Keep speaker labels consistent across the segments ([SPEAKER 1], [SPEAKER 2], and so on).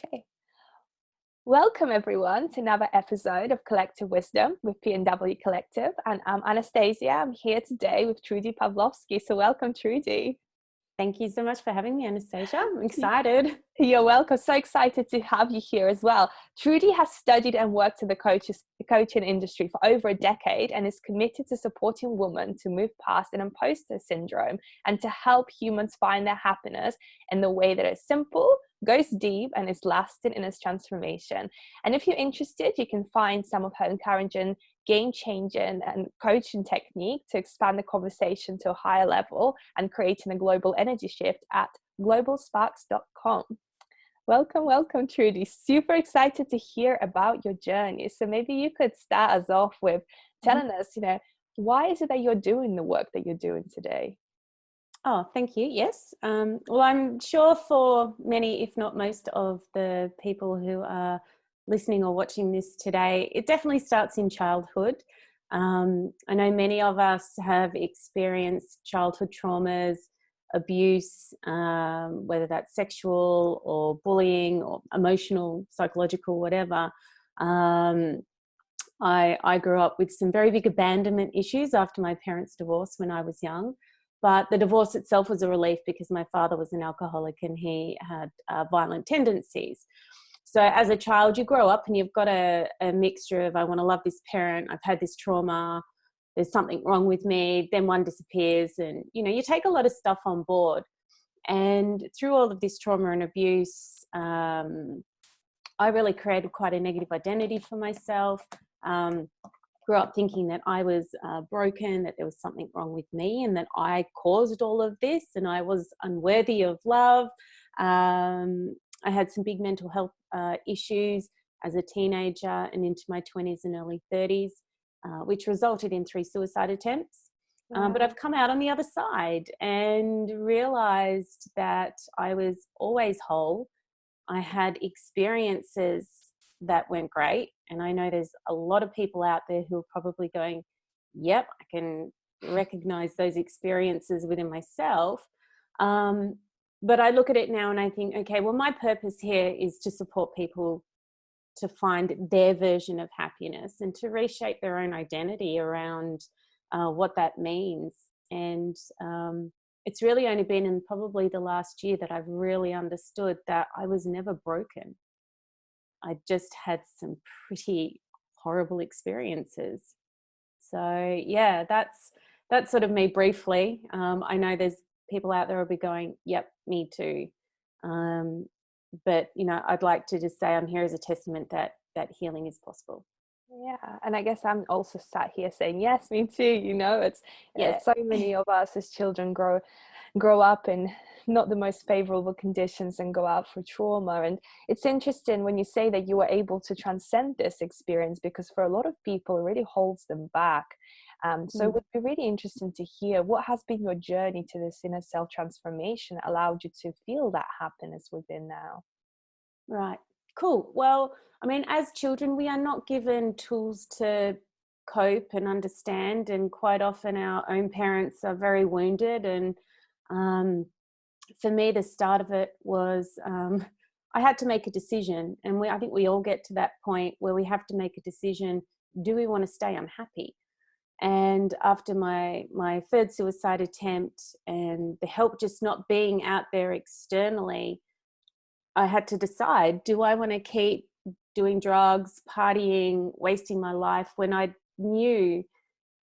[SPEAKER 1] Okay. Welcome everyone to another episode of Collective Wisdom with PNW Collective. And I'm Anastasia. I'm here today with Trudy Pavlovsky. So welcome, Trudy.
[SPEAKER 2] Thank you so much for having me, Anastasia. I'm excited.
[SPEAKER 1] You're welcome. So excited to have you here as well. Trudy has studied and worked in the coaching industry for over a decade and is committed to supporting women to move past an imposter syndrome and to help humans find their happiness in the way that is simple, goes deep, and is lasting in its transformation. And if you're interested, you can find some of her encouraging, game-changing and coaching technique to expand the conversation to a higher level and creating a global energy shift at globalsparks.com. Welcome, Trudy. Super excited to hear about your journey. So maybe you could start us off with telling us, why is it that you're doing the work that you're doing today?
[SPEAKER 2] Oh, thank you. Yes. Well, I'm sure for many, if not most of the people who are listening or watching this today, it definitely starts in childhood. I know many of us have experienced childhood traumas, abuse, whether that's sexual or bullying or emotional, psychological, whatever. I grew up with some very big abandonment issues after my parents' divorce when I was young. But the divorce itself was a relief because my father was an alcoholic and he had violent tendencies. So as a child, you grow up and you've got a mixture of, I want to love this parent, I've had this trauma, there's something wrong with me, then one disappears, and you take a lot of stuff on board. And through all of this trauma and abuse, I really created quite a negative identity for myself. Grew up thinking that I was broken, that there was something wrong with me, and that I caused all of this, and I was unworthy of love. I had some big mental health issues as a teenager and into my 20s and early 30s, which resulted in 3 suicide attempts. But I've come out on the other side and realized that I was always whole. I had experiences that went great. And I know there's a lot of people out there who are probably going, yep, I can recognize those experiences within myself. But I look at it now and I think, okay, well, my purpose here is to support people to find their version of happiness and to reshape their own identity around what that means. And it's really only been in probably the last year that I've really understood that I was never broken. I just had some pretty horrible experiences. So yeah, that's sort of me briefly. I know there's people out there will be going, yep, me too. But I'd like to just say I'm here as a testament that healing is possible.
[SPEAKER 1] Yeah, and I guess I'm also sat here saying, yes, me too. It's so many of us as children grow up in not the most favorable conditions and go out for trauma. And it's interesting when you say that you were able to transcend this experience, because for a lot of people it really holds them back. So it would be really interesting to hear what has been your journey to this inner self transformation that allowed you to feel that happiness within now.
[SPEAKER 2] Right. Cool. Well, I mean, as children, we are not given tools to cope and understand. And quite often our own parents are very wounded. And for me, the start of it was I had to make a decision. And I think we all get to that point where we have to make a decision. Do we want to stay unhappy? And after my third suicide attempt and the help just not being out there externally, I had to decide, do I want to keep doing drugs, partying, wasting my life, when I knew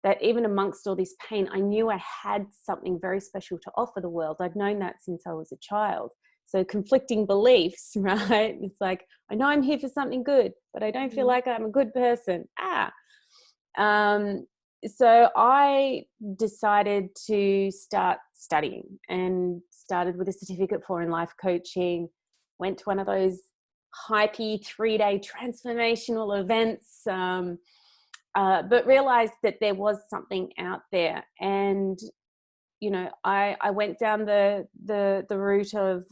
[SPEAKER 2] that even amongst all this pain, I knew I had something very special to offer the world. I'd known that since I was a child. So conflicting beliefs, right? It's like, I know I'm here for something good, but I don't feel like I'm a good person. So I decided to start studying and started with a certificate for in life coaching. Went to one of those hypey 3-day transformational events, but realized that there was something out there. And I went down the route of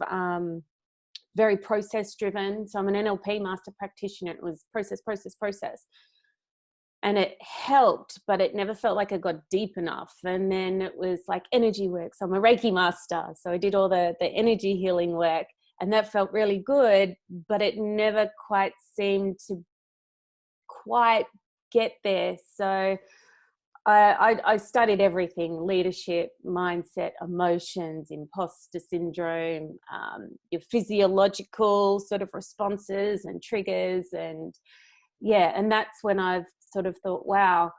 [SPEAKER 2] very process driven. So I'm an NLP master practitioner. It was process. And it helped, but it never felt like I got deep enough. And then it was like energy work. So I'm a Reiki master. So I did all the energy healing work. And that felt really good, but it never quite seemed to quite get there. So I studied everything: leadership, mindset, emotions, imposter syndrome, your physiological sort of responses and triggers. And yeah, and that's when I've sort of thought, wow,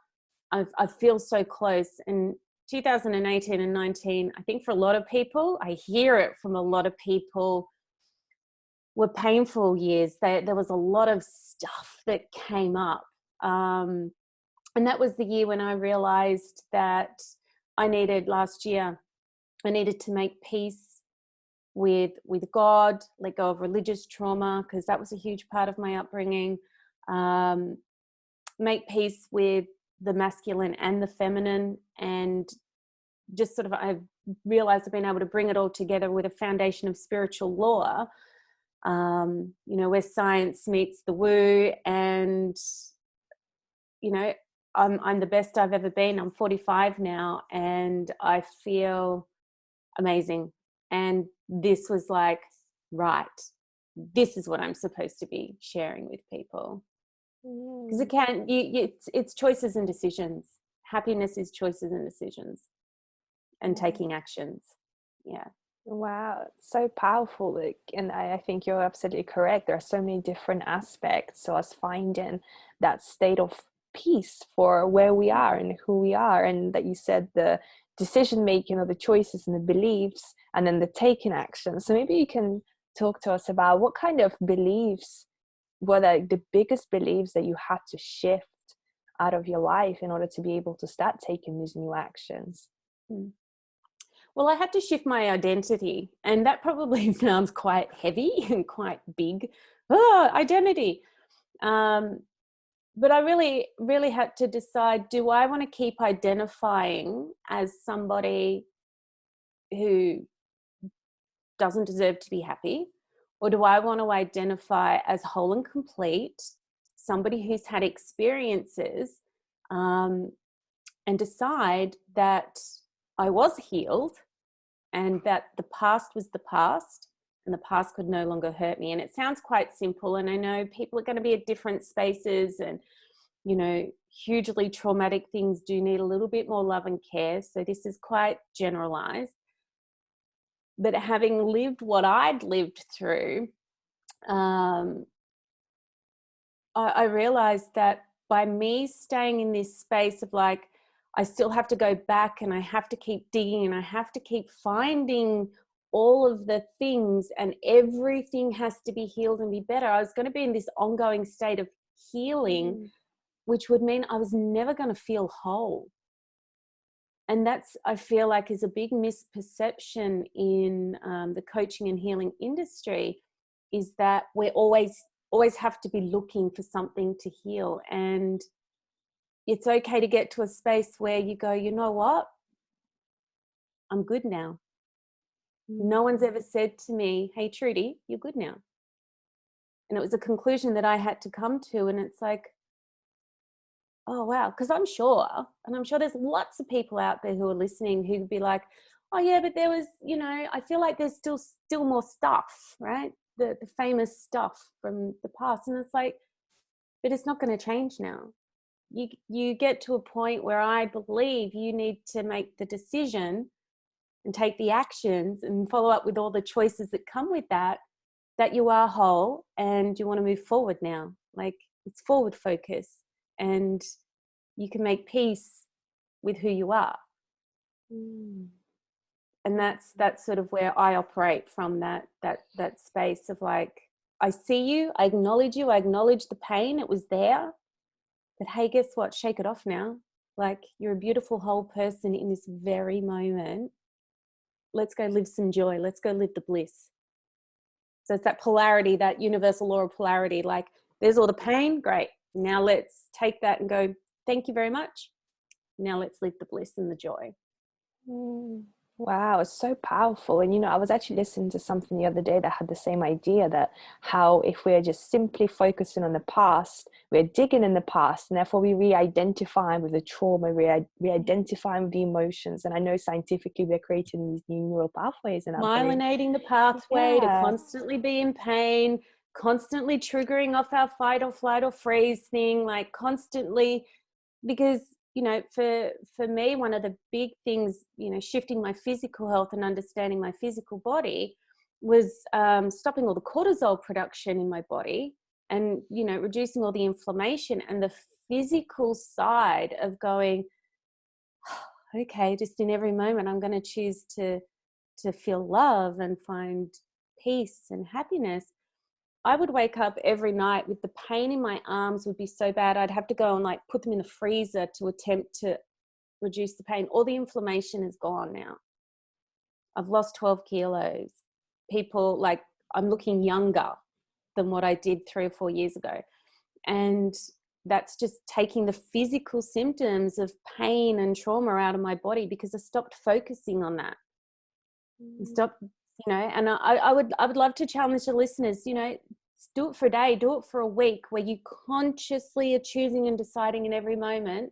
[SPEAKER 2] I feel so close. And 2018 and 19, I think for a lot of people, I hear it from a lot of people, were painful years. There was a lot of stuff that came up. And that was the year when I realized that last year, I needed to make peace with God, let go of religious trauma, because that was a huge part of my upbringing. Make peace with the masculine and the feminine, and just sort of, I've realized I've been able to bring it all together with a foundation of spiritual law, where science meets the woo. And, I'm the best I've ever been. I'm 45 now, and I feel amazing. And this was like, right, this is what I'm supposed to be sharing with people. Because it's choices and decisions. Happiness is choices and decisions, and taking actions. Yeah.
[SPEAKER 1] Wow, so powerful. And I think you're absolutely correct. There are so many different aspects. So us finding that state of peace for where we are and who we are. And that you said the decision making or the choices and the beliefs, and then the taking action. So maybe you can talk to us about what kind of beliefs were the biggest beliefs that you had to shift out of your life in order to be able to start taking these new actions.
[SPEAKER 2] Well, I had to shift my identity, and that probably sounds quite heavy and quite big. Identity. But I really, really had to decide, do I want to keep identifying as somebody who doesn't deserve to be happy? Or do I want to identify as whole and complete, somebody who's had experiences, and decide that I was healed, and that the past was the past, and the past could no longer hurt me? And it sounds quite simple, and I know people are going to be at different spaces, and hugely traumatic things do need a little bit more love and care, so this is quite generalized. But having lived what I'd lived through, I realized that by me staying in this space of like, I still have to go back, and I have to keep digging, and I have to keep finding all of the things, and everything has to be healed and be better. I was going to be in this ongoing state of healing, which would mean I was never going to feel whole. And that's, I feel like, is a big misperception in the coaching and healing industry, is that we're always have to be looking for something to heal. And it's okay to get to a space where you go, you know what? I'm good now. No one's ever said to me, hey, Trudy, you're good now. And it was a conclusion that I had to come to. And it's like, oh, wow. Because I'm sure there's lots of people out there who are listening who'd be like, oh, yeah, but there was, I feel like there's still more stuff, right? The famous stuff from the past. And it's like, but it's not going to change now. You get to a point where I believe you need to make the decision and take the actions and follow up with all the choices that come with that you are whole and you want to move forward now. Like, it's forward focus, and you can make peace with who you are. And that's sort of where I operate from, that space of like, I see you, I acknowledge the pain, it was there. But hey, guess what? Shake it off now. Like, you're a beautiful whole person in this very moment. Let's go live some joy. Let's go live the bliss. So it's that polarity, that universal law of polarity. Like, there's all the pain. Great. Now let's take that and go, thank you very much. Now let's live the bliss and the joy.
[SPEAKER 1] Wow, it's so powerful. And I was actually listening to something the other day that had the same idea, that how if we're just simply focusing on the past, we're digging in the past, and therefore we re-identify with the trauma, re-identify with the emotions. And I know scientifically we're creating these new neural pathways in our brain.
[SPEAKER 2] Myelinating the pathway to
[SPEAKER 1] Yeah.
[SPEAKER 2] constantly be in pain, constantly triggering off our fight or flight or freeze thing, like constantly, because for me, one of the big things, shifting my physical health and understanding my physical body was stopping all the cortisol production in my body, and reducing all the inflammation, and the physical side of going, okay, just in every moment I'm going to choose to feel love and find peace and happiness. I would wake up every night with the pain in my arms would be so bad I'd have to go and like put them in the freezer to attempt to reduce the pain. All the inflammation is gone now. I've lost 12 kilos. People, like, I'm looking younger than what I did 3 or 4 years ago. And that's just taking the physical symptoms of pain and trauma out of my body because I stopped focusing on that. Stop, and I would love to challenge the listeners, do it for a day, do it for a week, where you consciously are choosing and deciding in every moment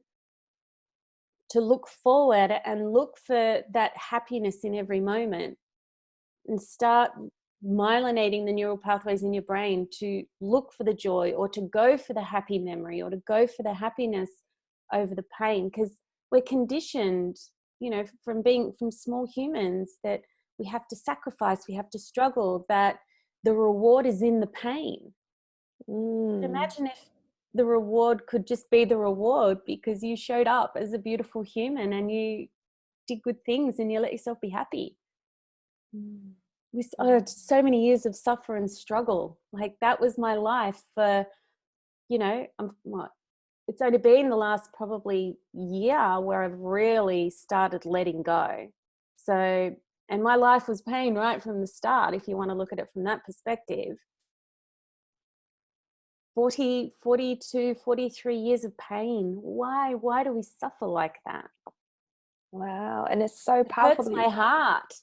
[SPEAKER 2] to look forward and look for that happiness in every moment, and start myelinating the neural pathways in your brain to look for the joy, or to go for the happy memory, or to go for the happiness over the pain. Because we're conditioned, from small humans, that we have to sacrifice, we have to struggle, that the reward is in the pain. Imagine if the reward could just be the reward because you showed up as a beautiful human and you did good things and you let yourself be happy. So many years of suffer and struggle. Like, that was my life for, it's only been the last probably year where I've really started letting go. So, and my life was pain right from the start, if you want to look at it from that perspective. 40, 42, 43 years of pain. Why do we suffer like that?
[SPEAKER 1] Wow. And it's so
[SPEAKER 2] It
[SPEAKER 1] powerful.
[SPEAKER 2] hurts my heart.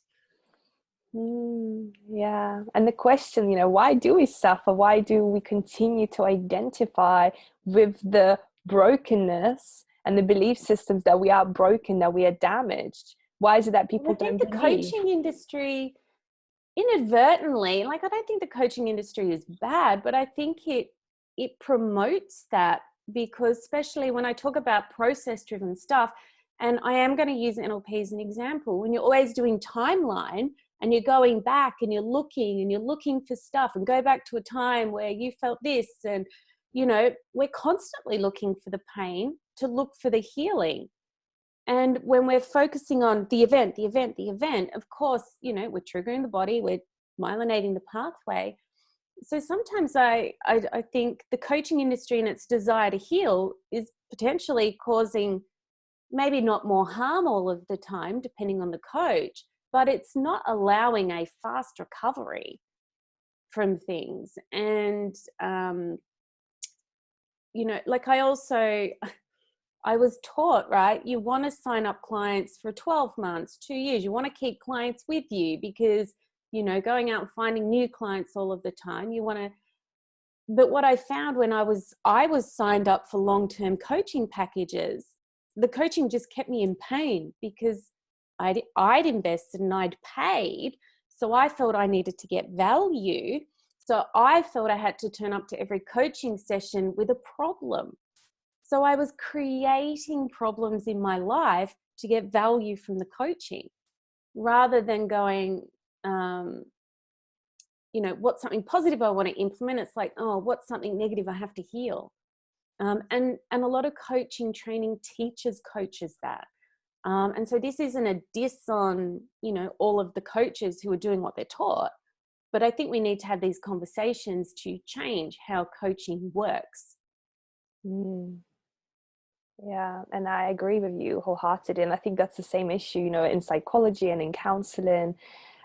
[SPEAKER 1] Yeah. And the question, why do we suffer? Why do we continue to identify with the brokenness and the belief systems that we are broken, that we are damaged? Why is it that people
[SPEAKER 2] I think
[SPEAKER 1] don't
[SPEAKER 2] the
[SPEAKER 1] believe?
[SPEAKER 2] coaching industry, inadvertently, like, I don't think the coaching industry is bad, but I think it promotes that, because especially when I talk about process driven stuff, and I am going to use NLP as an example, when you're always doing timeline and you're going back and you're looking for stuff, and go back to a time where you felt this, and we're constantly looking for the pain to look for the healing. And when we're focusing on the event, of course, we're triggering the body, we're myelinating the pathway. So sometimes I think the coaching industry and its desire to heal is potentially causing maybe not more harm all of the time, depending on the coach, but it's not allowing a fast recovery from things. And, like, I was taught, right, you want to sign up clients for 12 months, 2 years. You want to keep clients with you because, going out and finding new clients all of the time, you want to. But what I found when I was signed up for long-term coaching packages, the coaching just kept me in pain because I'd invested and I'd paid. So I felt I needed to get value. So I felt I had to turn up to every coaching session with a problem. So I was creating problems in my life to get value from the coaching, rather than going, what's something positive I want to implement? It's like, oh, what's something negative I have to heal? And a lot of coaching training teaches coaches that. And so this isn't a diss on, all of the coaches who are doing what they're taught, but I think we need to have these conversations to change how coaching works.
[SPEAKER 1] Yeah, and I agree with you wholeheartedly. And I think that's the same issue, in psychology and in counseling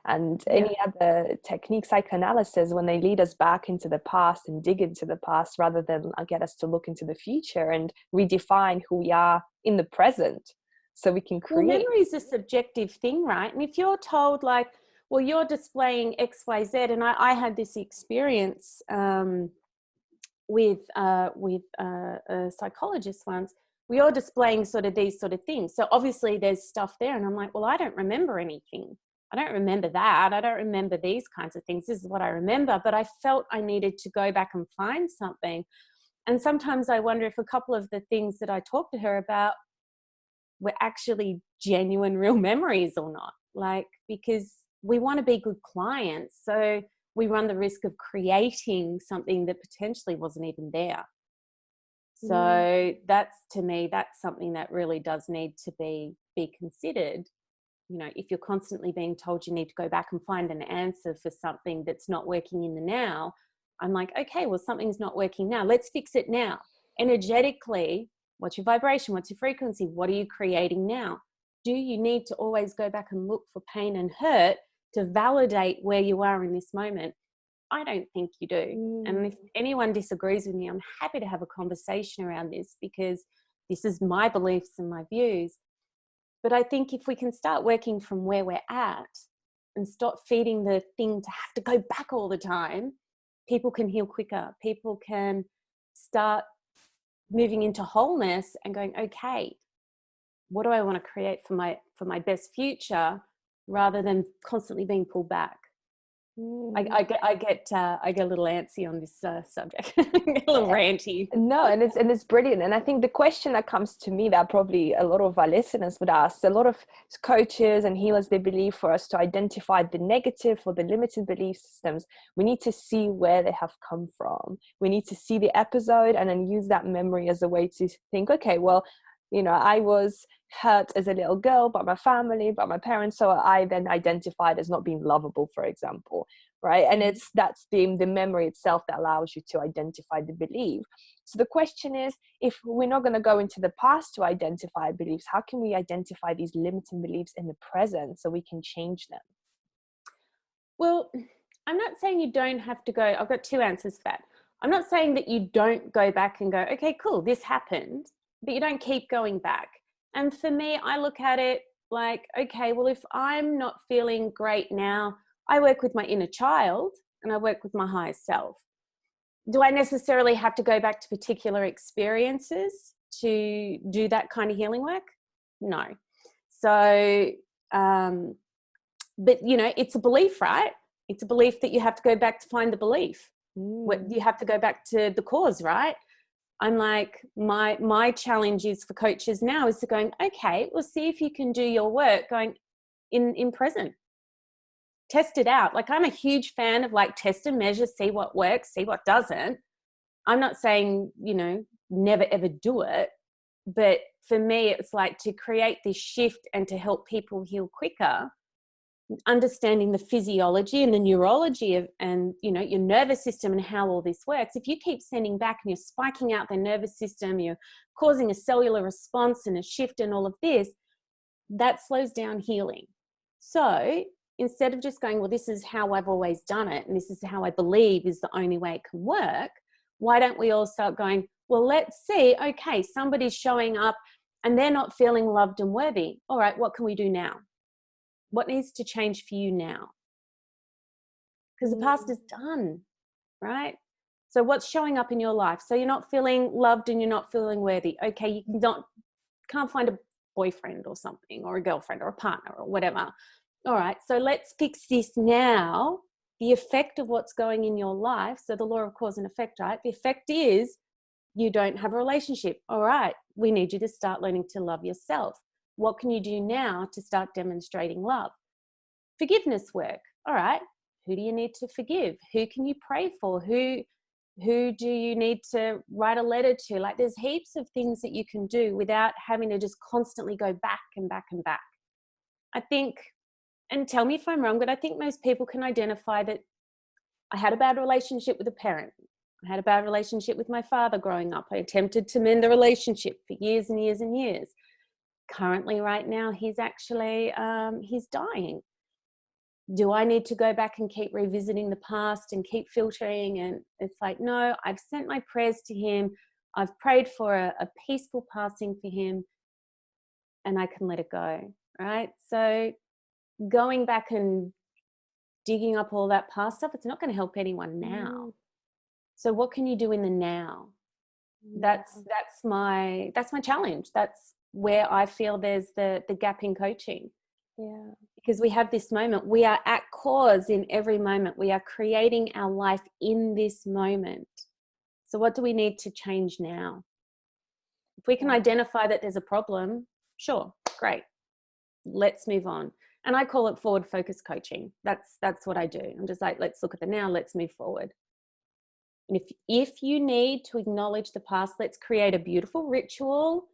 [SPEAKER 1] and any other technique, psychoanalysis, when they lead us back into the past and dig into the past rather than get us to look into the future and redefine who we are in the present. so we can
[SPEAKER 2] Well,
[SPEAKER 1] create.
[SPEAKER 2] memory is a subjective thing, right? And if you're told like, well, you're displaying X, Y, Z, and I had this experience with a psychologist once. We are displaying sort of these sort of things. So obviously there's stuff there, and I'm like, well, I don't remember anything. I don't remember that. I don't remember these kinds of things. This is what I remember. But I felt I needed to go back and find something. And sometimes I wonder if a couple of the things that I talked to her about were actually genuine, real memories or not. Like, because we want to be good clients. So we run the risk of creating something that potentially wasn't even there. So that's, to me, that's something that really does need to be considered. You know, if you're constantly being told you need to go back and find an answer for something that's not working in the now, I'm like, okay, well, something's not working now. Let's fix it now. Energetically, what's your vibration? What's your frequency? What are you creating now? Do you need to always go back and look for pain and hurt to validate where you are in this moment? I don't think you do. And if anyone disagrees with me, I'm happy to have a conversation around this, because this is my beliefs and my views. But I think if we can start working from where we're at and stop feeding the thing to have to go back all the time, people can heal quicker. People can start moving into wholeness and going, okay, what do I want to create for my best future, rather than constantly being pulled back. I get a little antsy on this subject. I get a little ranty.
[SPEAKER 1] No, and it's brilliant. And I think the question that comes to me, that probably a lot of our listeners would ask, a lot of coaches and healers, they believe for us to identify the negative or the limited belief systems, we need to see where they have come from. We need to see the episode and then use that memory as a way to think, okay, well, you know, I was hurt as a little girl by my family, by my parents, so I then identified as not being lovable, for example, right? And that's the memory itself that allows you to identify the belief. So the question is, if we're not going to go into the past to identify beliefs, how can we identify these limiting beliefs in the present so we can change them?
[SPEAKER 2] Well, I'm not saying you don't have to go. I've got two answers for that. I'm not saying that you don't go back and go, okay, cool, this happened, but you don't keep going back. And for me, I look at it like, okay, well, if I'm not feeling great now, I work with my inner child and I work with my higher self. Do I necessarily have to go back to particular experiences to do that kind of healing work? No. So, but you know, it's a belief, right? It's a belief that you have to go back to find the belief. You have to go back to the cause, right? I'm like, my challenge is for coaches now is to going, okay, well, see if you can do your work going in present. Test it out. Like, I'm a huge fan of like test and measure, see what works, see what doesn't. I'm not saying, you know, never ever do it. But for me, it's like to create this shift and to help people heal quicker, understanding the physiology and the neurology of, and you know, your nervous system and how all this works. If you keep sending back and you're spiking out their nervous system, you're causing a cellular response and a shift and all of this, that slows down healing. So instead of just going, well, this is how I've always done it and this is how I believe is the only way it can work, why don't we all start going, well, let's see, okay, somebody's showing up and they're not feeling loved and worthy. All right, what can we do now? What needs to change for you now? Because the past is done, right? So what's showing up in your life? So you're not feeling loved and you're not feeling worthy. Okay, you can't find a boyfriend or something, or a girlfriend or a partner or whatever. All right, so let's fix this now. The effect of what's going in your life, so the law of cause and effect, right? The effect is you don't have a relationship. All right, we need you to start learning to love yourself. What can you do now to start demonstrating love? Forgiveness work. All right, who do you need to forgive? Who can you pray for? Who do you need to write a letter to? Like, there's heaps of things that you can do without having to just constantly go back and back and back. I think, and tell me if I'm wrong, but I think most people can identify that I had a bad relationship with a parent. I had a bad relationship with my father growing up. I attempted to mend the relationship for years and years and years. Currently, right now, he's actually, he's dying. Do I need to go back and keep revisiting the past and keep filtering? And it's like, no, I've sent my prayers to him. I've prayed for a peaceful passing for him. and I can let it go, right? So going back and digging up all that past stuff, it's not going to help anyone now.
[SPEAKER 1] Mm,
[SPEAKER 2] So what can you do in the now?
[SPEAKER 1] yeah.
[SPEAKER 2] That's my challenge. That's where I feel there's the gap in coaching.
[SPEAKER 1] Yeah.
[SPEAKER 2] Because we have this moment, we are at cause in every moment. We are creating our life in this moment. So what do we need to change now? If we can
[SPEAKER 1] Yeah.
[SPEAKER 2] identify that there's a problem, sure, great. Let's move on. And I call it forward focus coaching. That's what I do. I'm just like, let's look at the now, let's move forward. And if you need to acknowledge the past, let's create a beautiful ritual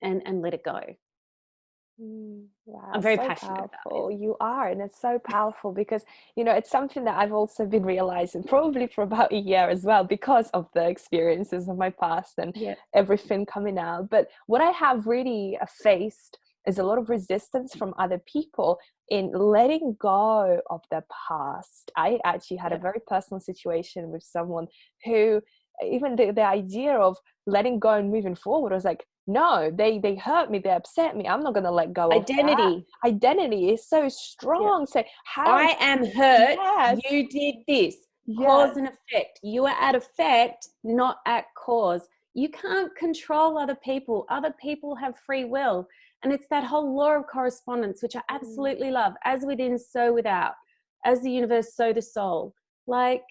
[SPEAKER 2] and let it go.
[SPEAKER 1] Wow,
[SPEAKER 2] I'm very
[SPEAKER 1] so
[SPEAKER 2] passionate about this.
[SPEAKER 1] powerful. You are, and it's so powerful because, it's something that I've also been realizing probably for about a year as well because of the experiences of my past and
[SPEAKER 2] Yeah.
[SPEAKER 1] everything coming out. But what I have really faced is a lot of resistance from other people in letting go of their past. I actually had a
[SPEAKER 2] Yeah.
[SPEAKER 1] very personal situation with someone who, even the idea of letting go and moving forward was like, no, they hurt me, they upset me, I'm not going to let go of that.
[SPEAKER 2] Identity.
[SPEAKER 1] Identity is so
[SPEAKER 2] Yeah.
[SPEAKER 1] strong. So how?
[SPEAKER 2] I am hurt.
[SPEAKER 1] Yes,
[SPEAKER 2] You did this.
[SPEAKER 1] yes.
[SPEAKER 2] Cause and effect. You are at effect, not at cause. You can't control other people. Other people have free will. And it's that whole law of correspondence, which I absolutely love. As within, so without. As the universe, so the soul. Like,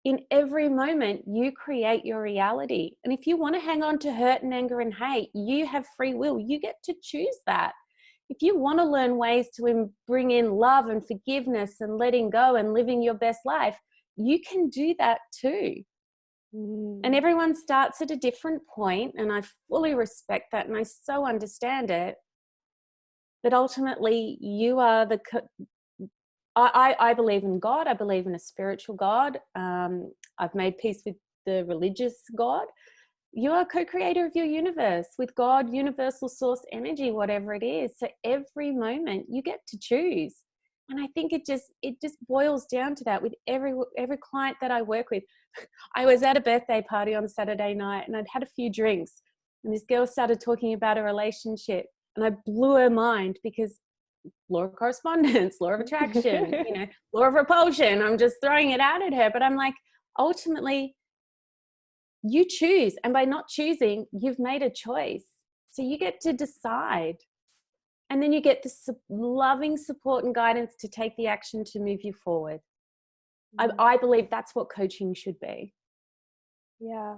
[SPEAKER 2] in every moment, you create your reality. And if you want to hang on to hurt and anger and hate, you have free will. You get to choose that. If you want to learn ways to bring in love and forgiveness and letting go and living your best life, you can do that too. And
[SPEAKER 1] Mm,
[SPEAKER 2] everyone starts at a different point, and I fully respect that and I so understand it. But ultimately, you are I believe in God. I believe in a spiritual God. I've made peace with the religious God. You are co-creator of your universe with God, universal source energy, whatever it is. So every moment you get to choose. And I think it just boils down to that with every client that I work with. I was at a birthday party on Saturday night and I'd had a few drinks, and this girl started talking about a relationship, and I blew her mind because law of correspondence, law of attraction, law of repulsion. I'm just throwing it out at her, but I'm like, ultimately, you choose. And by not choosing, you've made a choice. So you get to decide. And then you get the loving support and guidance to take the action to move you forward. I believe that's what coaching should be.
[SPEAKER 1] yeah.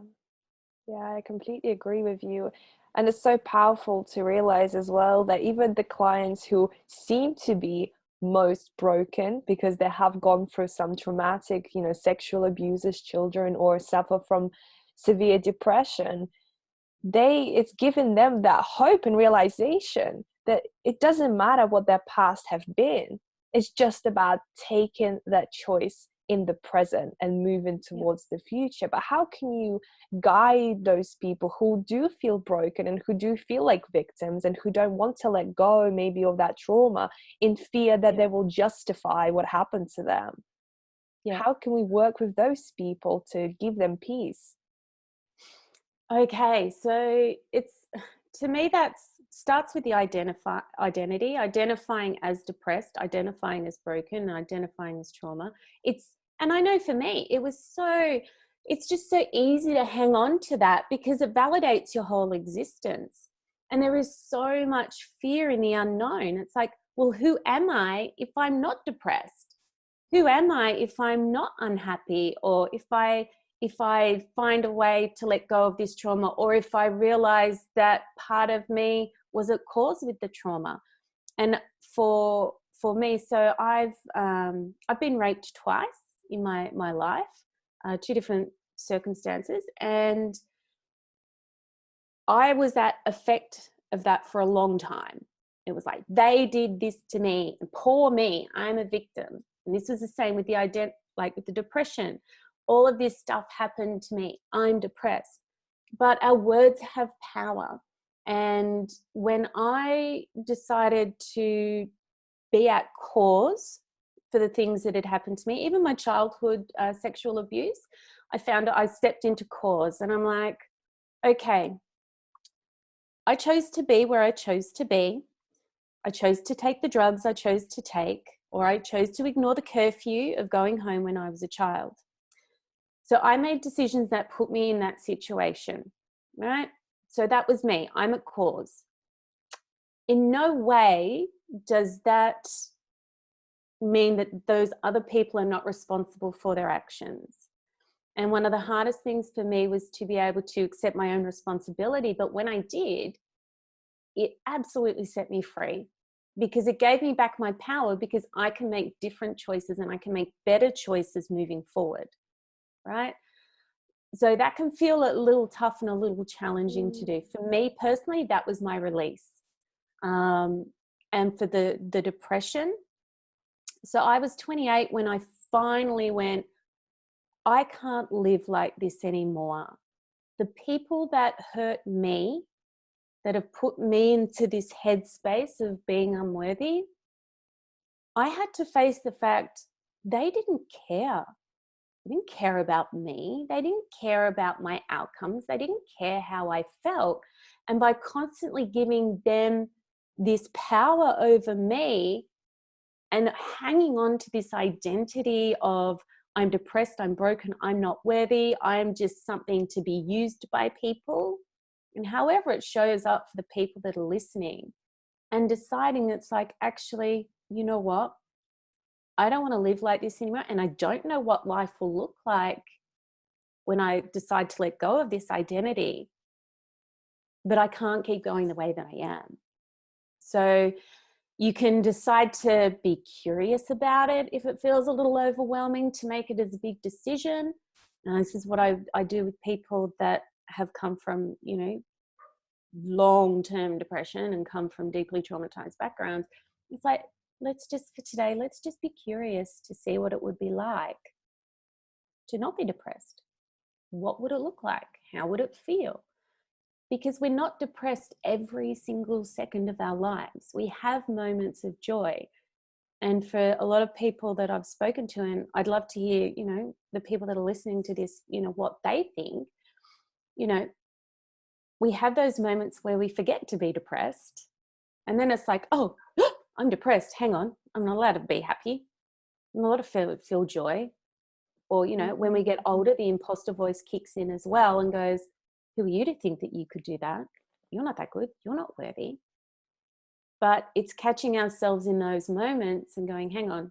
[SPEAKER 1] Yeah, I completely agree with you. And it's so powerful to realize as well that even the clients who seem to be most broken because they have gone through some traumatic, sexual abuse as children or suffer from severe depression, it's given them that hope and realization that it doesn't matter what their past have been. It's just about taking that choice in the present and moving towards the future. But how can you guide those people who do feel broken and who do feel like victims and who don't want to let go maybe of that trauma in fear that they will justify what happened to them? How can we work with those people to give them peace?
[SPEAKER 2] Okay, so it's, to me, that starts with the identity, identifying as depressed, identifying as broken, identifying as trauma. And I know for me, it's just so easy to hang on to that because it validates your whole existence. And there is so much fear in the unknown. It's like, well, who am I if I'm not depressed? Who am I if I'm not unhappy? Or if I find a way to let go of this trauma, or if I realize that part of me was at cause with the trauma. And for me, so I've been raped twice in my life, two different circumstances, and I was at effect of that for a long time. It was like, they did this to me, and poor me, I'm a victim. And this was the same with like with the depression. All of this stuff happened to me. I'm depressed. But our words have power. And when I decided to be at cause for the things that had happened to me, even my childhood sexual abuse, I found I stepped into cause, and I'm like, okay, I chose to be where I chose to be. I chose to take the drugs I chose to take, or I chose to ignore the curfew of going home when I was a child. So I made decisions that put me in that situation, right? So that was me. I'm at cause. In no way does that mean that those other people are not responsible for their actions. And one of the hardest things for me was to be able to accept my own responsibility. But when I did, it absolutely set me free, because it gave me back my power, because I can make different choices and I can make better choices moving forward, right? So that can feel a little tough and a little challenging to do. For me personally, that was my release. And for the depression, so I was 28 when I finally went, I can't live like this anymore. The people that hurt me, that have put me into this headspace of being unworthy, I had to face the fact they didn't care. They didn't care about me. They didn't care about my outcomes. They didn't care how I felt. And by constantly giving them this power over me and hanging on to this identity of I'm depressed, I'm broken, I'm not worthy, I'm just something to be used by people, and however it shows up for the people that are listening, and deciding it's like, actually, you know what? I don't want to live like this anymore. And I don't know what life will look like when I decide to let go of this identity, but I can't keep going the way that I am. So you can decide to be curious about it if it feels a little overwhelming, to make it as a big decision. And this is what I do with people that have come from, long-term depression and come from deeply traumatized backgrounds. It's like, for today, let's just be curious to see what it would be like to not be depressed. What would it look like? How would it feel? Because we're not depressed every single second of our lives. We have moments of joy. And for a lot of people that I've spoken to, and I'd love to hear, the people that are listening to this, what they think, we have those moments where we forget to be depressed. And then it's like, oh, I'm depressed. Hang on. I'm not allowed to be happy. I'm not allowed to feel joy. Or, when we get older, the imposter voice kicks in as well and goes, who are you to think that you could do that? You're not that good. You're not worthy. But it's catching ourselves in those moments and going, hang on,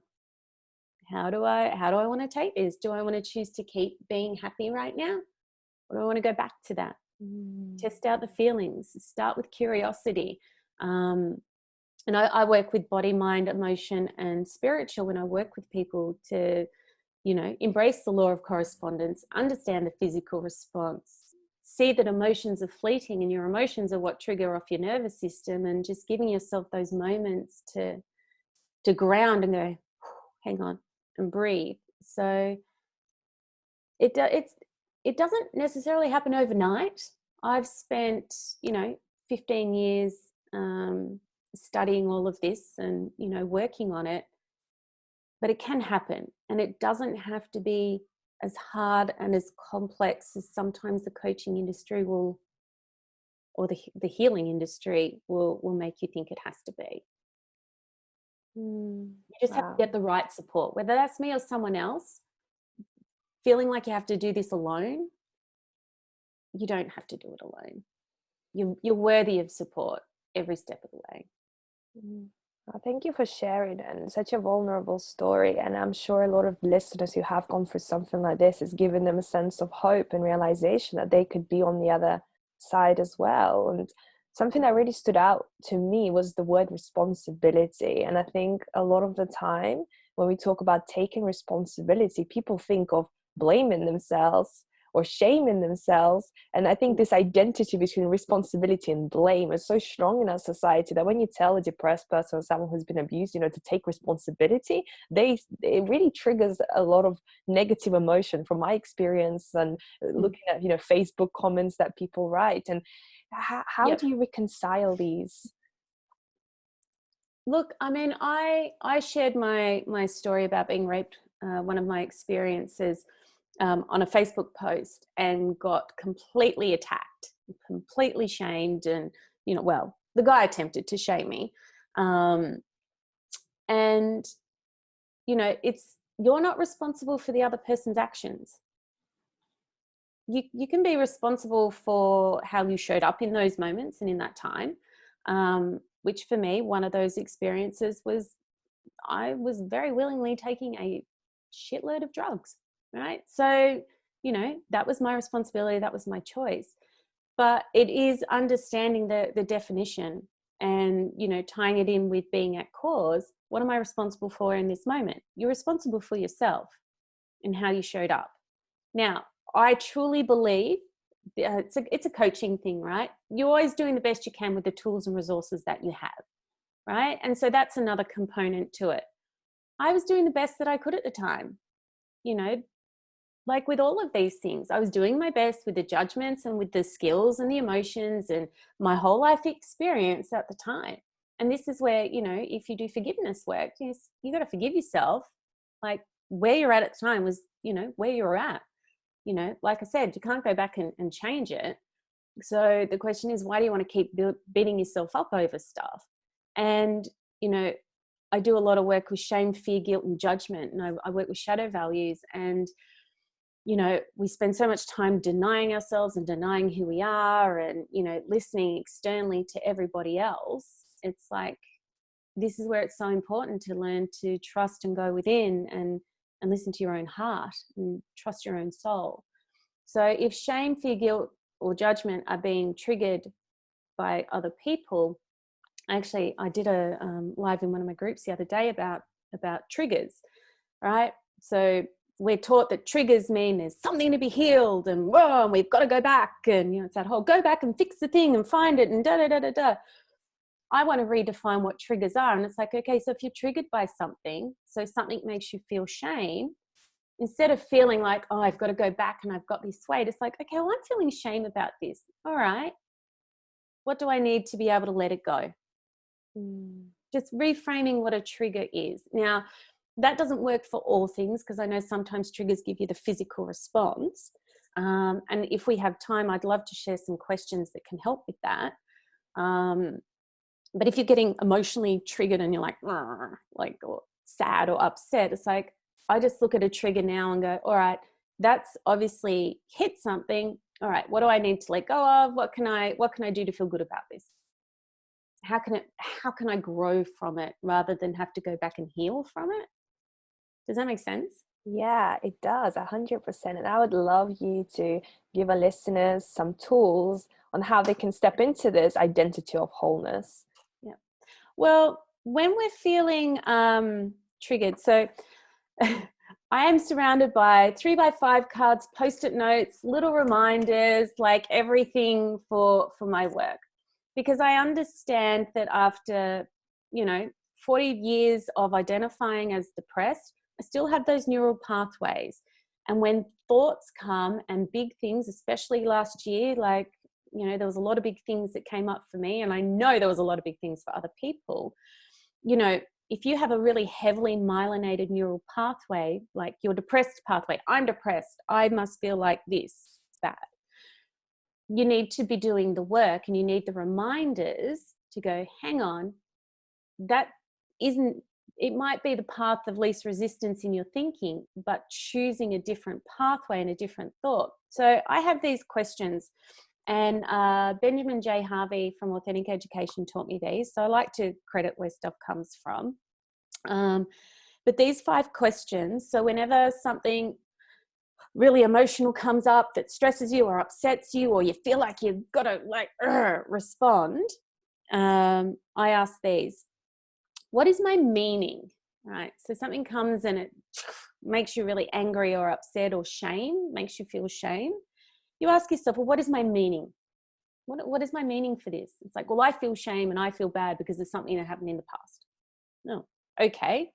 [SPEAKER 2] how do I want to take this? Do I want to choose to keep being happy right now? Or do I want to go back to that? Test out the feelings. Start with curiosity. And I work with body, mind, emotion, and spiritual when I work with people to, embrace the law of correspondence, understand the physical response, see that emotions are fleeting and your emotions are what trigger off your nervous system, and just giving yourself those moments to ground and go, hang on, and breathe. So it doesn't necessarily happen overnight. I've spent, 15 years studying all of this and, working on it. But it can happen, and it doesn't have to be as hard and as complex as sometimes the coaching industry will, or the healing industry will make you think it has to be. You just have to get the right support, whether that's me or someone else. Feeling like you have to do this alone, you don't have to do it alone. You're worthy of support every step of the way.
[SPEAKER 1] Well, thank you for sharing, and such a vulnerable story. And I'm sure a lot of listeners who have gone through something like this has given them a sense of hope and realization that they could be on the other side as well. And something that really stood out to me was the word responsibility. And I think a lot of the time when we talk about taking responsibility, people think of blaming themselves or shaming themselves. And I think this identity between responsibility and blame is so strong in our society that when you tell a depressed person or someone who's been abused, to take responsibility, it really triggers a lot of negative emotion from my experience and looking at, Facebook comments that people write. And how do you reconcile these?
[SPEAKER 2] Look, I mean, I shared my story about being raped, one of my experiences, on a Facebook post, and got completely attacked, completely shamed, and well, the guy attempted to shame me. And, you're not responsible for the other person's actions. You can be responsible for how you showed up in those moments and in that time, which for me, one of those experiences was I was very willingly taking a shitload of drugs, right? So, that was my responsibility, that was my choice. But it is understanding the definition and, tying it in with being at cause. What am I responsible for in this moment? You're responsible for yourself and how you showed up. Now, I truly believe it's a coaching thing, right? You're always doing the best you can with the tools and resources that you have, right? And so that's another component to it. I was doing the best that I could at the time, like with all of these things. I was doing my best with the judgments and with the skills and the emotions and my whole life experience at the time. And this is where, if you do forgiveness work, you got to forgive yourself. Like where you're at the time was, where you're at. Like I said, you can't go back and change it. So the question is, why do you want to keep beating yourself up over stuff? And, I do a lot of work with shame, fear, guilt, and judgment. And I work with shadow values. And, we spend so much time denying ourselves and denying who we are and, listening externally to everybody else. It's like, this is where it's so important to learn to trust and go within and listen to your own heart and trust your own soul. So if shame, fear, guilt, or judgment are being triggered by other people, actually, I did a live in one of my groups the other day about triggers, right? So we're taught that triggers mean there's something to be healed and whoa, and we've got to go back and, it's that whole go back and fix the thing and find it and da-da-da-da-da. I want to redefine what triggers are. And it's like, okay, so if you're triggered by something, so something makes you feel shame, instead of feeling like, oh, I've got to go back and I've got this weight, it's like, okay, well, I'm feeling shame about this. All right. What do I need to be able to let it go? Just reframing what a trigger is. Now, that doesn't work for all things because I know sometimes triggers give you the physical response. And if we have time, I'd love to share some questions that can help with that. But if you're getting emotionally triggered and you're like or sad or upset, it's like, I just look at a trigger now and go, all right, that's obviously hit something. All right, what do I need to let go of? What can I do to feel good about this? How can I grow from it rather than have to go back and heal from it? Does that make sense?
[SPEAKER 1] Yeah, it does, 100%. And I would love you to give our listeners some tools on how they can step into this identity of wholeness.
[SPEAKER 2] Yeah. Well, when we're feeling triggered, so I am surrounded by 3x5 cards, Post-it notes, little reminders, like everything for my work. Because I understand that after, 40 years of identifying as depressed, I still have those neural pathways. And when thoughts come and big things, especially last year, like, there was a lot of big things that came up for me. And I know there was a lot of big things for other people. If you have a really heavily myelinated neural pathway, like your depressed pathway, I'm depressed, I must feel like this, it's bad. You need to be doing the work and you need the reminders to go, hang on, it might be the path of least resistance in your thinking, but choosing a different pathway and a different thought. So I have these questions, and Benjamin J. Harvey from Authentic Education taught me these. So I like to credit where stuff comes from. But these 5 questions, so whenever something really emotional comes up that stresses you or upsets you, or you feel like you've got to respond, I ask these. What is my meaning? Right. So something comes and it makes you really angry or upset, or shame, makes you feel shame. You ask yourself, well, what is my meaning? What is my meaning for this? It's like, well, I feel shame and I feel bad because of something that happened in the past. No. Okay.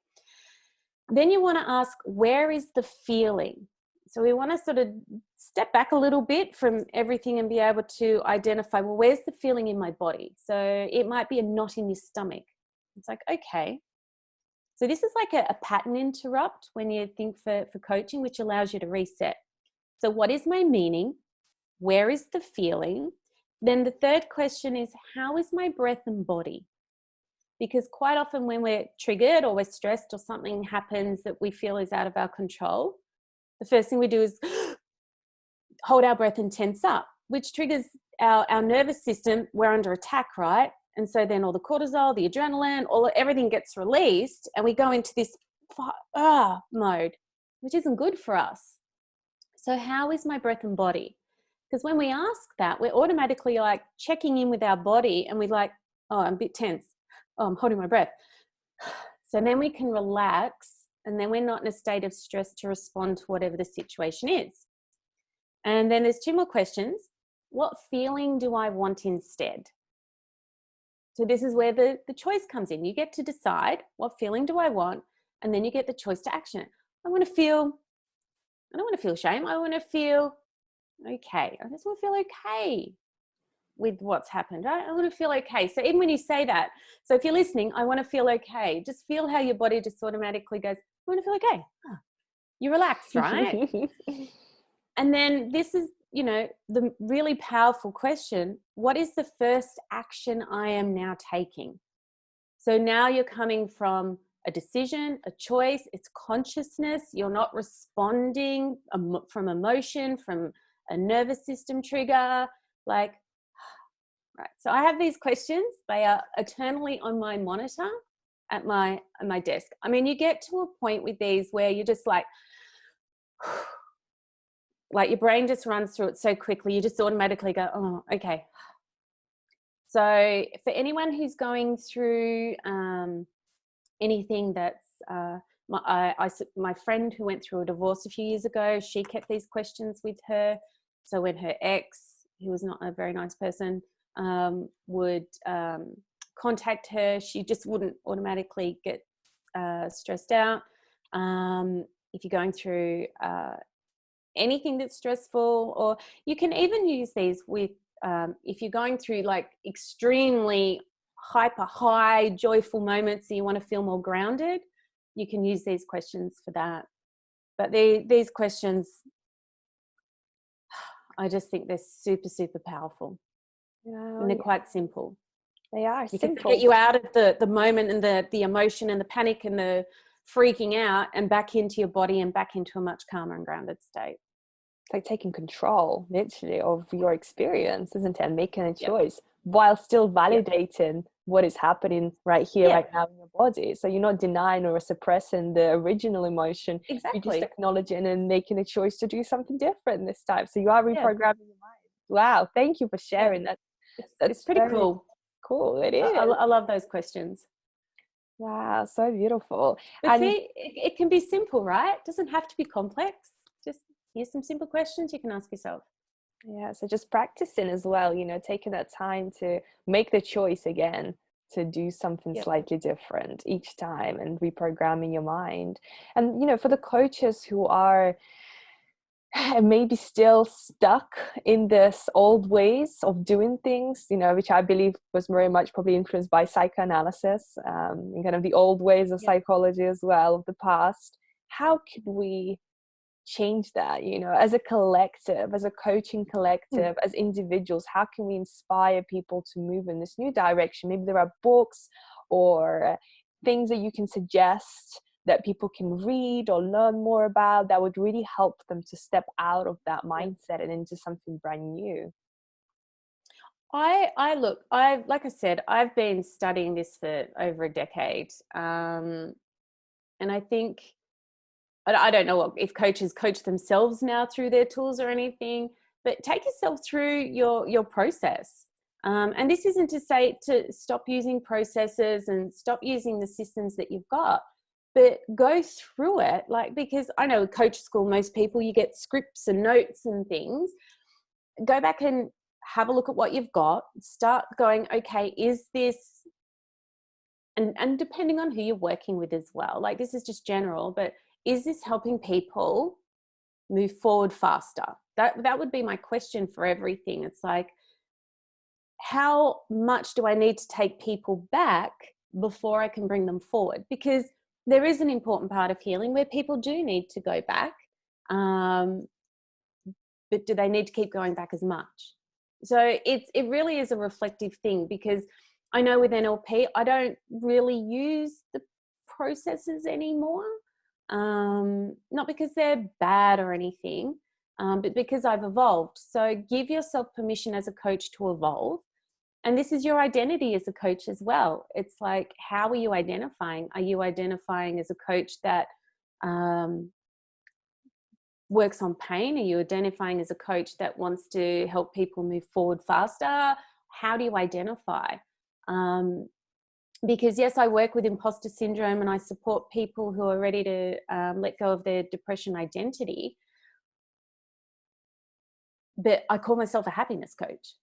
[SPEAKER 2] Then you want to ask, where is the feeling? So we want to sort of step back a little bit from everything and be able to identify, well, where's the feeling in my body? So it might be a knot in your stomach. It's like, okay. So this is like a pattern interrupt when you think for coaching, which allows you to reset. So what is my meaning? Where is the feeling? Then the third question is, how is my breath and body? Because quite often when we're triggered or we're stressed or something happens that we feel is out of our control, the first thing we do is hold our breath and tense up, which triggers our nervous system. We're under attack, right? And so then all the cortisol, the adrenaline, everything gets released, and we go into this mode, which isn't good for us. So how is my breath and body? Because when we ask that, we're automatically like checking in with our body, and we're like, oh, I'm a bit tense. Oh, I'm holding my breath. So then we can relax, and then we're not in a state of stress to respond to whatever the situation is. And then there's two more questions. What feeling do I want instead? So this is where the choice comes in. You get to decide, what feeling do I want? And then you get the choice to action it. I don't want to feel shame. I want to feel okay. I just want to feel okay with what's happened, right? I want to feel okay. So even when you say that, so if you're listening, I want to feel okay. Just feel how your body just automatically goes, I want to feel okay. You relax, right? And then this is, the really powerful question. What is the first action I am now taking? So now you're coming from a decision, a choice, it's consciousness. You're not responding from emotion, from a nervous system trigger. Like, right. So I have these questions. They are eternally on my monitor at my desk. I mean, you get to a point with these where you're just like your brain just runs through it so quickly. You just automatically go, oh, okay. So for anyone who's going through anything that's, my friend who went through a divorce a few years ago, she kept these questions with her. So when her ex, who was not a very nice person, would contact her, she just wouldn't automatically get stressed out. If you're going through anything that's stressful, or you can even use these with if you're going through like extremely hyper high joyful moments and you want to feel more grounded, you can use these questions for that. But these questions, I just think they're super, super powerful. And they're quite simple.
[SPEAKER 1] They are simple.
[SPEAKER 2] They get you out of the moment and the emotion and the panic and the freaking out, and back into your body and back into a much calmer and grounded state.
[SPEAKER 1] It's like taking control, literally, of your experience, isn't it? And making a choice while still validating what is happening right here, right now in your body. So you're not denying or suppressing the original emotion.
[SPEAKER 2] Exactly.
[SPEAKER 1] You're just acknowledging and making a choice to do something different this time. So you are reprogramming your mind. Wow. Thank you for sharing that.
[SPEAKER 2] It's pretty cool.
[SPEAKER 1] Cool. It is.
[SPEAKER 2] I love those questions.
[SPEAKER 1] Wow. So beautiful.
[SPEAKER 2] But see, it can be simple, right? It doesn't have to be complex. Just here's some simple questions you can ask yourself.
[SPEAKER 1] Yeah, so just practicing as well, taking that time to make the choice again to do something slightly different each time and reprogramming your mind. And, for the coaches who are maybe still stuck in this old ways of doing things, which I believe was very much probably influenced by psychoanalysis and kind of the old ways of psychology as well of the past, how could we change that, as a collective, as a coaching collective, as individuals? How can we inspire people to move in this new direction? Maybe there are books or things that you can suggest that people can read or learn more about that would really help them to step out of that mindset and into something brand new.
[SPEAKER 2] Like I said, I've been studying this for over a decade, and I think, I don't know if coaches coach themselves now through their tools or anything, but take yourself through your process. And this isn't to say to stop using processes and stop using the systems that you've got, but go through it. Because I know coach school, most people, you get scripts and notes and things. Go back and have a look at what you've got. Start going, okay, is this, and depending on who you're working with as well, this is just general, but is this helping people move forward faster? That would be my question for everything. It's like, how much do I need to take people back before I can bring them forward? Because there is an important part of healing where people do need to go back. But do they need to keep going back as much? So it really is a reflective thing, because I know with NLP, I don't really use the processes anymore. Not because they're bad or anything, but because I've evolved. So give yourself permission as a coach to evolve. And this is your identity as a coach as well. It's like, how are you identifying? Are you identifying as a coach that works on pain? Are you identifying as a coach that wants to help people move forward faster? How do you identify? Because yes, I work with imposter syndrome and I support people who are ready to let go of their depression identity. But I call myself a happiness coach.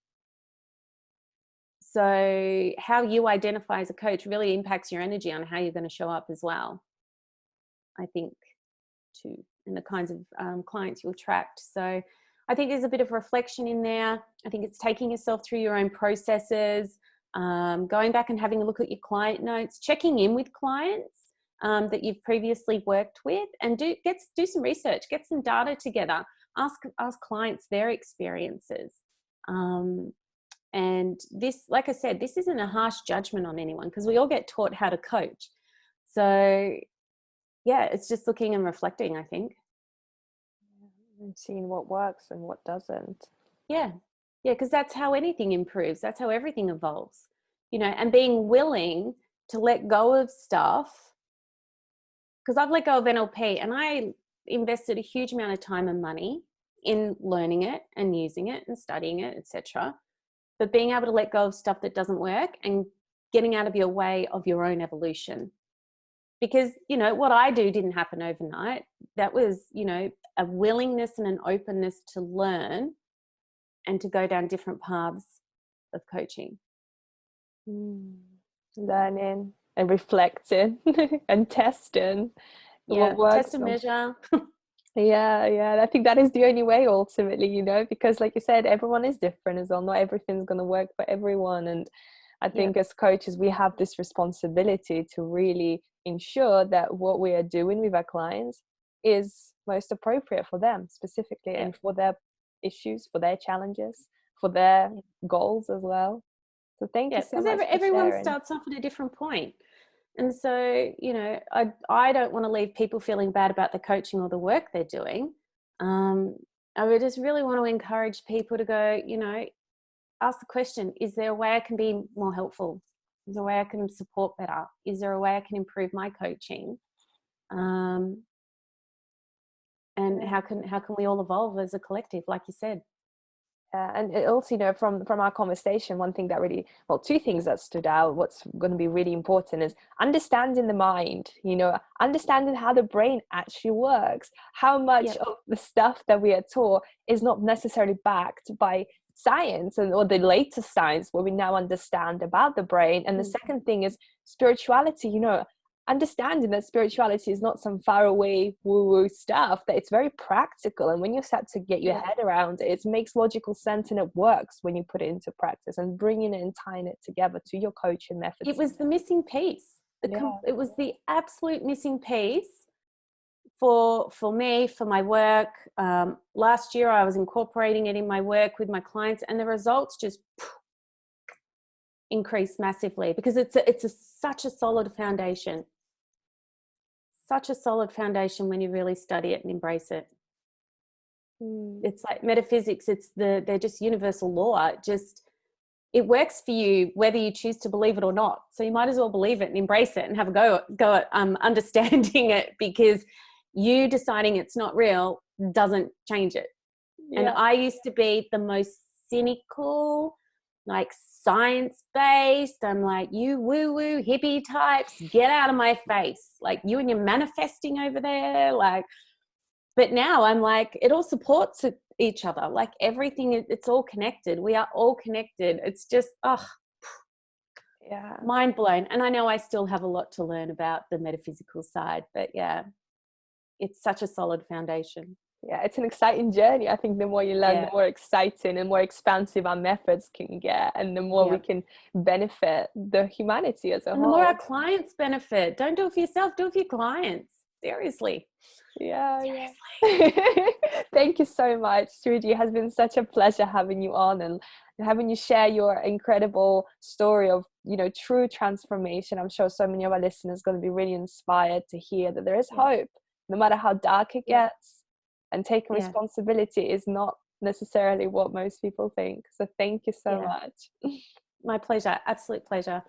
[SPEAKER 2] So how you identify as a coach really impacts your energy on how you're going to show up as well, I think, too, and the kinds of clients you'll attract. So I think there's a bit of reflection in there. I think it's taking yourself through your own processes, going back and having a look at your client notes, checking in with clients that you've previously worked with, and do some research, get some data together, ask clients their experiences. And this, like I said, this isn't a harsh judgment on anyone, because we all get taught how to coach. So yeah, it's just looking and reflecting, I think.
[SPEAKER 1] And seeing what works and what doesn't.
[SPEAKER 2] Yeah, because that's how anything improves. That's how everything evolves, and being willing to let go of stuff. Because I've let go of NLP and I invested a huge amount of time and money in learning it and using it and studying it, etc. But being able to let go of stuff that doesn't work and getting out of your way of your own evolution. Because, what I do didn't happen overnight. That was, a willingness and an openness to learn and to go down different paths of coaching.
[SPEAKER 1] Learning and reflecting and testing.
[SPEAKER 2] Yeah, test and measure.
[SPEAKER 1] Yeah. I think that is the only way ultimately, because like you said, everyone is different as well. Not everything's going to work for everyone. And I think as coaches, we have this responsibility to really ensure that what we are doing with our clients is most appropriate for them specifically, and for their issues, for their challenges, for their goals as well. So thank you so much.
[SPEAKER 2] Everyone starts off at a different point. And so, I don't want to leave people feeling bad about the coaching or the work they're doing. I would just really want to encourage people to go, ask the question, is there a way I can be more helpful? Is there a way I can support better? Is there a way I can improve my coaching? And how can we all evolve as a collective, like you said?
[SPEAKER 1] And it also, from our conversation, one thing that really, two things that stood out, what's going to be really important is understanding the mind, understanding how the brain actually works, how much of the stuff that we are taught is not necessarily backed by science or the latest science, what we now understand about the brain. And the second thing is spirituality, understanding that spirituality is not some faraway woo-woo stuff, that it's very practical, and when you start to get your head around it, it makes logical sense and it works when you put it into practice, and bringing it and tying it together to your coaching methods.
[SPEAKER 2] It was the missing piece. It was the absolute missing piece for me, for my work. Last year I was incorporating it in my work with my clients, and the results just increased massively, because it's such a solid foundation. Such a solid foundation when you really study it and embrace it. It's like metaphysics. They're just universal law. It works for you whether you choose to believe it or not. So you might as well believe it and embrace it and have a go at understanding it, because you deciding it's not real doesn't change it. And I used to be the most cynical, like science-based. I'm like, you woo-woo hippie types, get out of my face. Like, you and your manifesting over there. Like, but now I'm like, it all supports each other. Like, everything, it's all connected. We are all connected. It's just, mind blown. And I know I still have a lot to learn about the metaphysical side, but it's such a solid foundation.
[SPEAKER 1] Yeah, it's an exciting journey. I think the more you learn, the more exciting and more expansive our methods can get, and the more we can benefit the humanity as a whole.
[SPEAKER 2] And the more our clients benefit. Don't do it for yourself, do it for your clients. Seriously.
[SPEAKER 1] Thank you so much, Trudy. It has been such a pleasure having you on and and having you share your incredible story of, you know, true transformation. I'm sure so many of our listeners are going to be really inspired to hear that there is hope, no matter how dark it gets, and taking responsibility is not necessarily what most people think. So thank you so much.
[SPEAKER 2] My pleasure. Absolute pleasure.